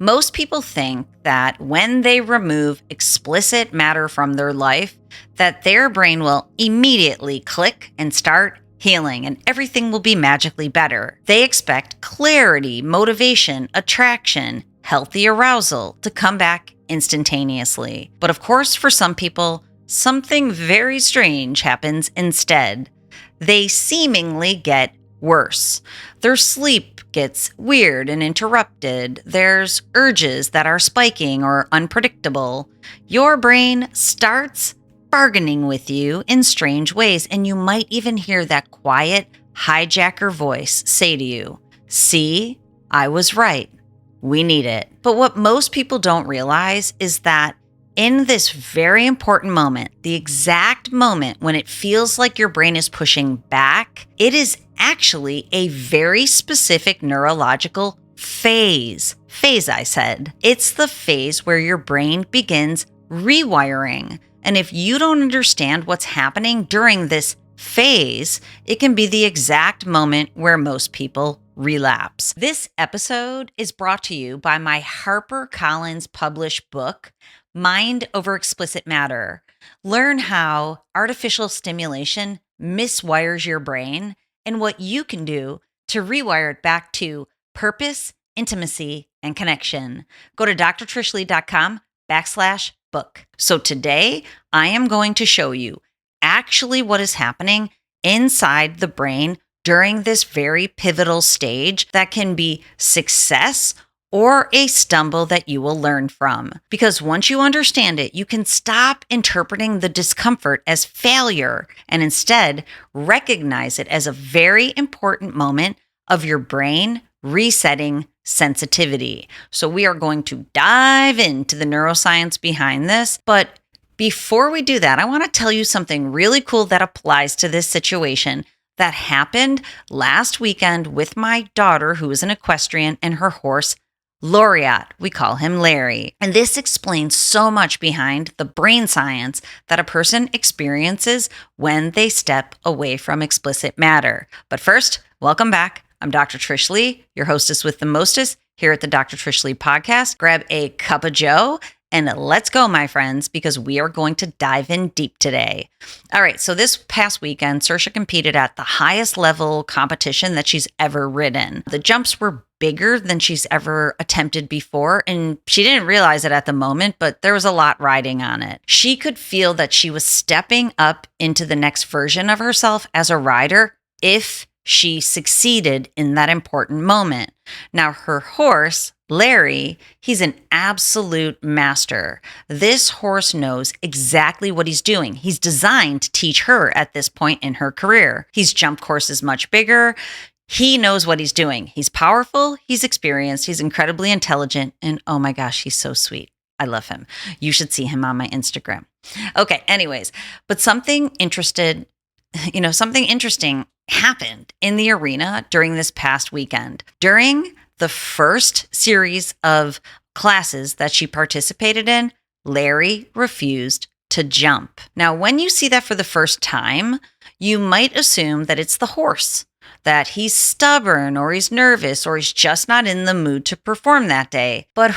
Most people think that when they remove explicit matter from their life, that their brain will immediately click and start healing and everything will be magically better. They expect clarity, motivation, attraction, healthy arousal to come back instantaneously. But of course, for some people, something very strange happens instead. They seemingly get worse. Their sleep gets weird and interrupted. There's urges that are spiking or unpredictable. Your brain starts bargaining with you in strange ways, and you might even hear that quiet hijacker voice say to you, "See, I was right. We need it." But what most people don't realize is that in this very important moment, the exact moment when it feels like your brain is pushing back, it is actually a very specific neurological phase. Phase, I said. It's the phase where your brain begins rewiring. And if you don't understand what's happening during this phase, it can be the exact moment where most people relapse. This episode is brought to you by my HarperCollins published book, Mind Over Explicit Matter. Learn how artificial stimulation miswires your brain and what you can do to rewire it back to purpose, intimacy, and connection. Go to drtrishleigh.com/book. So today I am going to show you actually what is happening inside the brain during this very pivotal stage that can be success or a stumble that you will learn from. Because once you understand it, you can stop interpreting the discomfort as failure and instead recognize it as a very important moment of your brain resetting sensitivity. So we are going to dive into the neuroscience behind this. But before we do that, I want to tell you something really cool that applies to this situation that happened last weekend with my daughter, who is an equestrian, and her horse, Laureate. We call him Larry. And this explains so much behind the brain science that a person experiences when they step away from explicit matter. But first, welcome back. I'm Dr. Trish Leigh, your hostess with the mostest here at the Dr. Trish Leigh podcast. Grab a cup of joe and let's go, my friends, because we are going to dive in deep today. All right, so this past weekend, Saoirse competed at the highest level competition that she's ever ridden. The jumps were bigger than she's ever attempted before, and she didn't realize it at the moment, but there was a lot riding on it. She could feel that she was stepping up into the next version of herself as a rider if she succeeded in that important moment. Now, her horse, Larry, he's an absolute master. This horse knows exactly what he's doing. He's designed to teach her at this point in her career. He's jumped courses much bigger. He knows what he's doing. He's powerful. He's experienced. He's incredibly intelligent. And oh my gosh, he's so sweet. I love him. You should see him on my Instagram. Okay, anyways, but something interesting happened in the arena during this past weekend. During the first series of classes that she participated in, Larry refused to jump. Now, when you see that for the first time, you might assume that it's the horse, that he's stubborn or he's nervous or he's just not in the mood to perform that day. But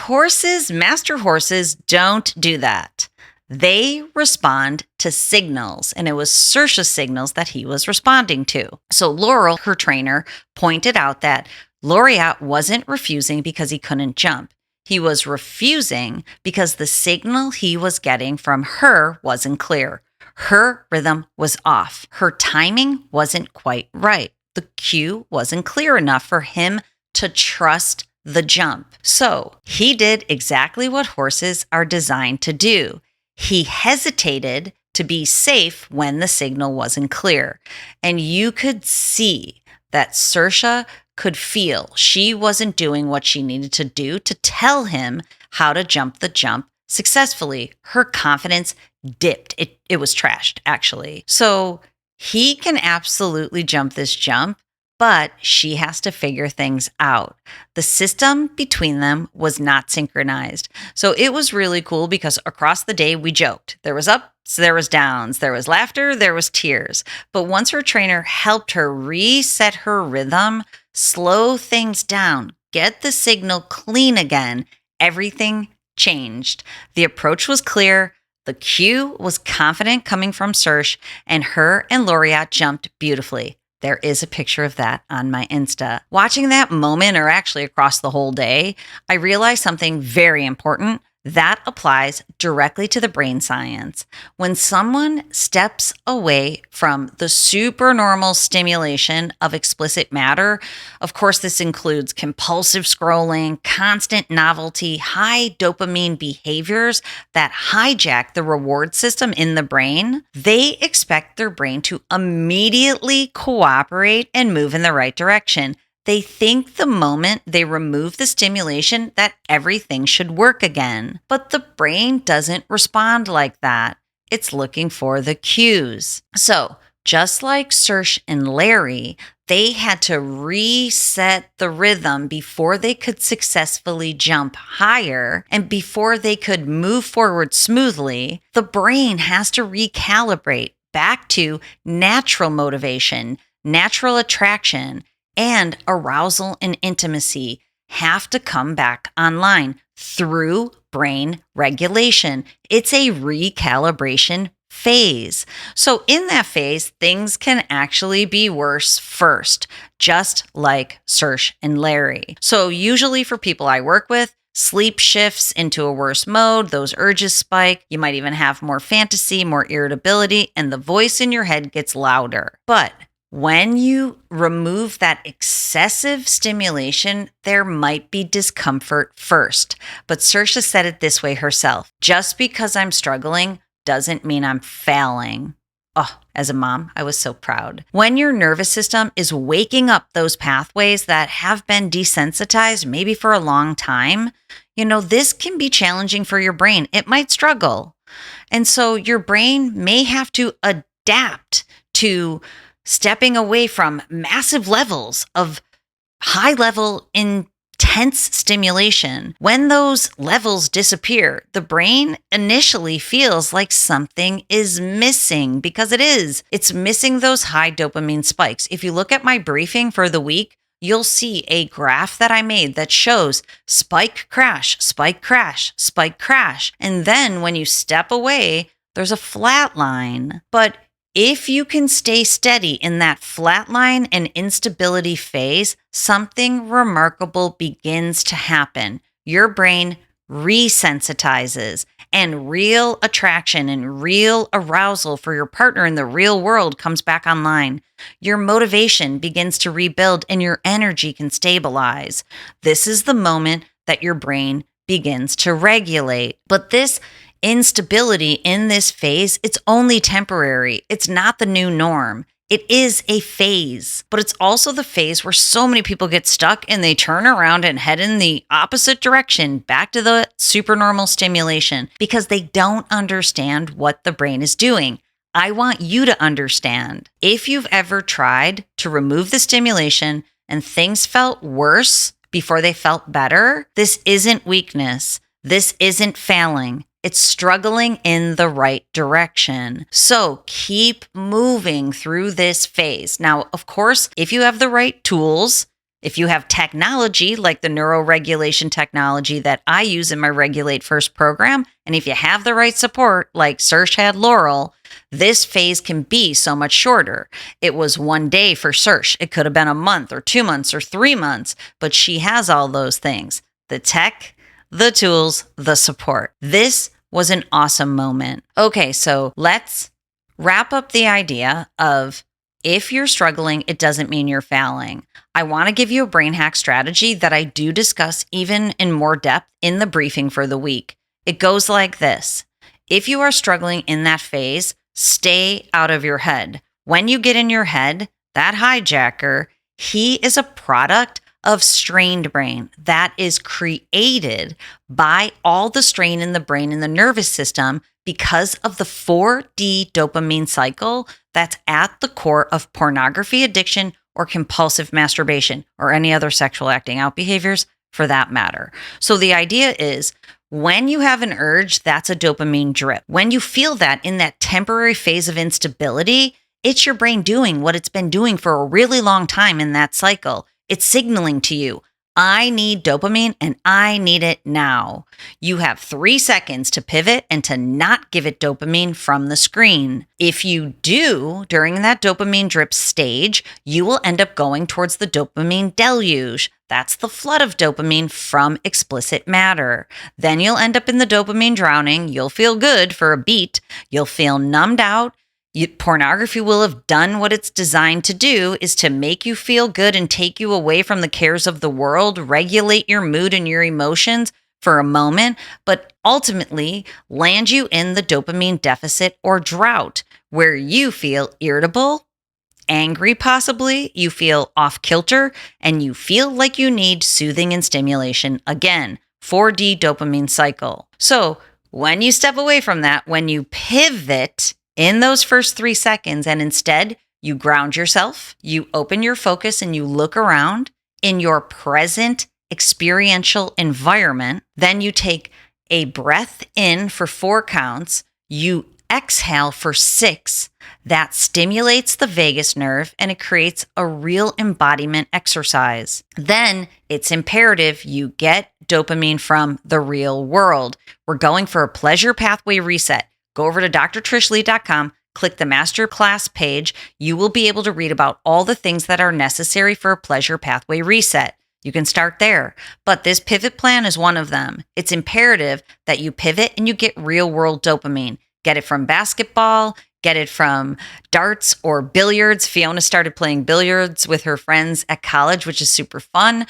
master horses, don't do that. They respond to signals, and it was Saoirse's signals that he was responding to. So Laurel, her trainer, pointed out that Laureate wasn't refusing because he couldn't jump. He was refusing because the signal he was getting from her wasn't clear. Her rhythm was off. Her timing wasn't quite right. The cue wasn't clear enough for him to trust the jump. So he did exactly what horses are designed to do. He hesitated to be safe when the signal wasn't clear. And you could see that Saoirse could feel she wasn't doing what she needed to do to tell him how to jump the jump successfully. Her confidence dipped. It was trashed, actually. So he can absolutely jump this jump, but she has to figure things out. The system between them was not synchronized. So it was really cool because across the day we joked. There was ups, there was downs, there was laughter, there was tears. But once her trainer helped her reset her rhythm, slow things down, get the signal clean again, everything changed. The approach was clear. The cue was confident coming from Sersh, and her and Laureate jumped beautifully. There is a picture of that on my Insta. Watching that moment, or actually across the whole day, I realized something very important that applies directly to the brain science. When someone steps away from the supernormal stimulation of explicit matter, of course, this includes compulsive scrolling, constant novelty, high dopamine behaviors that hijack the reward system in the brain, they expect their brain to immediately cooperate and move in the right direction. They think the moment they remove the stimulation that everything should work again. But the brain doesn't respond like that. It's looking for the cues. So, just like Sersh and Larry, they had to reset the rhythm before they could successfully jump higher and before they could move forward smoothly. The brain has to recalibrate back to natural motivation, natural attraction, and arousal and intimacy have to come back online through brain regulation. It's a recalibration phase. So in that phase, things can actually be worse first, just like Sersh and Larry. So usually for people I work with, sleep shifts into a worse mode, those urges spike, you might even have more fantasy, more irritability, and the voice in your head gets louder. But when you remove that excessive stimulation, there might be discomfort first. But Saoirse said it this way herself: just because I'm struggling doesn't mean I'm failing. Oh, as a mom, I was so proud. When your nervous system is waking up those pathways that have been desensitized maybe for a long time, this can be challenging for your brain. It might struggle. And so your brain may have to adapt to stepping away from massive levels of high-level, intense stimulation. When those levels disappear, the brain initially feels like something is missing, because it is. It's missing those high dopamine spikes. If you look at my briefing for the week, you'll see a graph that I made that shows spike, crash, spike, crash, spike, crash. And then when you step away, there's a flat line. But if you can stay steady in that flat line and instability phase, something remarkable begins to happen. Your brain resensitizes, and real attraction and real arousal for your partner in the real world comes back online. Your motivation begins to rebuild and your energy can stabilize. This is the moment that your brain begins to regulate. But this instability in this phase, it's only temporary. It's not the new norm. It is a phase, but it's also the phase where so many people get stuck and they turn around and head in the opposite direction, back to the supernormal stimulation, because they don't understand what the brain is doing. I want you to understand. If you've ever tried to remove the stimulation and things felt worse before they felt better, this isn't weakness. This isn't failing. It's struggling in the right direction. So keep moving through this phase. Now, of course, if you have the right tools, if you have technology like the neuroregulation technology that I use in my Regulate First program, and if you have the right support like Saoirse had Laurel, this phase can be so much shorter. It was one day for Saoirse. It could have been a month or 2 months or 3 months, but she has all those things: the tech, the tools, the support. This was an awesome moment. Okay, so let's wrap up the idea of, if you're struggling, it doesn't mean you're failing. I want to give you a brain hack strategy that I do discuss even in more depth in the briefing for the week. It goes like this: if you are struggling in that phase, stay out of your head. When you get in your head, that hijacker, he is a product of strained brain that is created by all the strain in the brain and the nervous system because of the 4D dopamine cycle that's at the core of pornography addiction or compulsive masturbation or any other sexual acting out behaviors for that matter. So the idea is, when you have an urge, that's a dopamine drip. When you feel that in that temporary phase of instability, it's your brain doing what it's been doing for a really long time in that cycle. It's signaling to you, I need dopamine and I need it now. You have 3 seconds to pivot and to not give it dopamine from the screen. If you do, during that dopamine drip stage, you will end up going towards the dopamine deluge. That's the flood of dopamine from explicit matter. Then you'll end up in the dopamine drowning. You'll feel good for a beat. You'll feel numbed out. Pornography will have done what it's designed to do, is to make you feel good and take you away from the cares of the world, regulate your mood and your emotions for a moment, but ultimately land you in the dopamine deficit or drought, where you feel irritable, angry possibly, you feel off kilter, and you feel like you need soothing and stimulation again. 4D dopamine cycle. So when you step away from that, when you pivot in those first 3 seconds, and instead you ground yourself, you open your focus and you look around in your present experiential environment, then you take a breath in for 4 counts, you exhale for 6. That stimulates the vagus nerve and it creates a real embodiment exercise. Then it's imperative you get dopamine from the real world. We're going for a pleasure pathway reset. Go over to drtrishleigh.com, click the masterclass page. You will be able to read about all the things that are necessary for a pleasure pathway reset. You can start there, but this pivot plan is one of them. It's imperative that you pivot and you get real world dopamine. Get it from basketball, get it from darts or billiards. Fiona started playing billiards with her friends at college, which is super fun.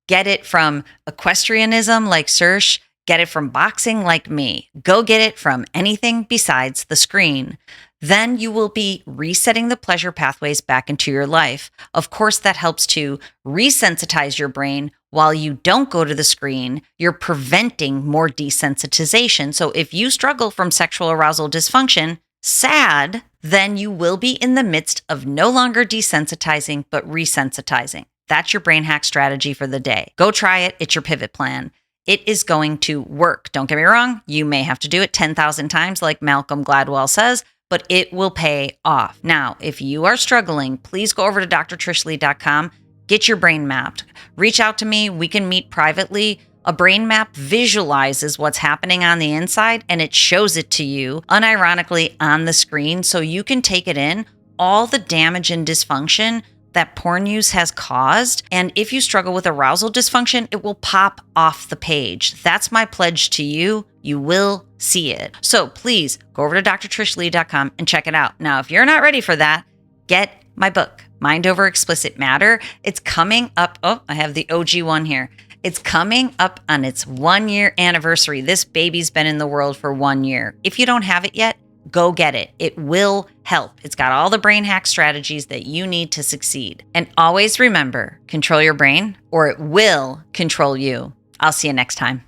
Get it from equestrianism like Trish. Get it from boxing like me. Go get it from anything besides the screen. Then you will be resetting the pleasure pathways back into your life. Of course, that helps to resensitize your brain. While you don't go to the screen, you're preventing more desensitization. So if you struggle from sexual arousal dysfunction, sad, then you will be in the midst of no longer desensitizing, but resensitizing. That's your brain hack strategy for the day. Go try it. It's your pivot plan. It is going to work. Don't get me wrong. You may have to do it 10,000 times like Malcolm Gladwell says, but it will pay off. Now, if you are struggling, please go over to drtrishleigh.com, get your brain mapped. Reach out to me. We can meet privately. A brain map visualizes what's happening on the inside and it shows it to you unironically on the screen so you can take it in, all the damage and dysfunction that porn use has caused. And if you struggle with arousal dysfunction, it will pop off the page. That's my pledge to you. You will see it. So please go over to drtrishleigh.com and check it out. Now, if you're not ready for that, get my book, Mind Over Explicit Matter. It's coming up. Oh, I have the OG one here. It's coming up on its 1-year anniversary. This baby's been in the world for 1 year. If you don't have it yet, go get it. It will help. It's got all the brain hack strategies that you need to succeed. And always remember, control your brain or it will control you. I'll see you next time.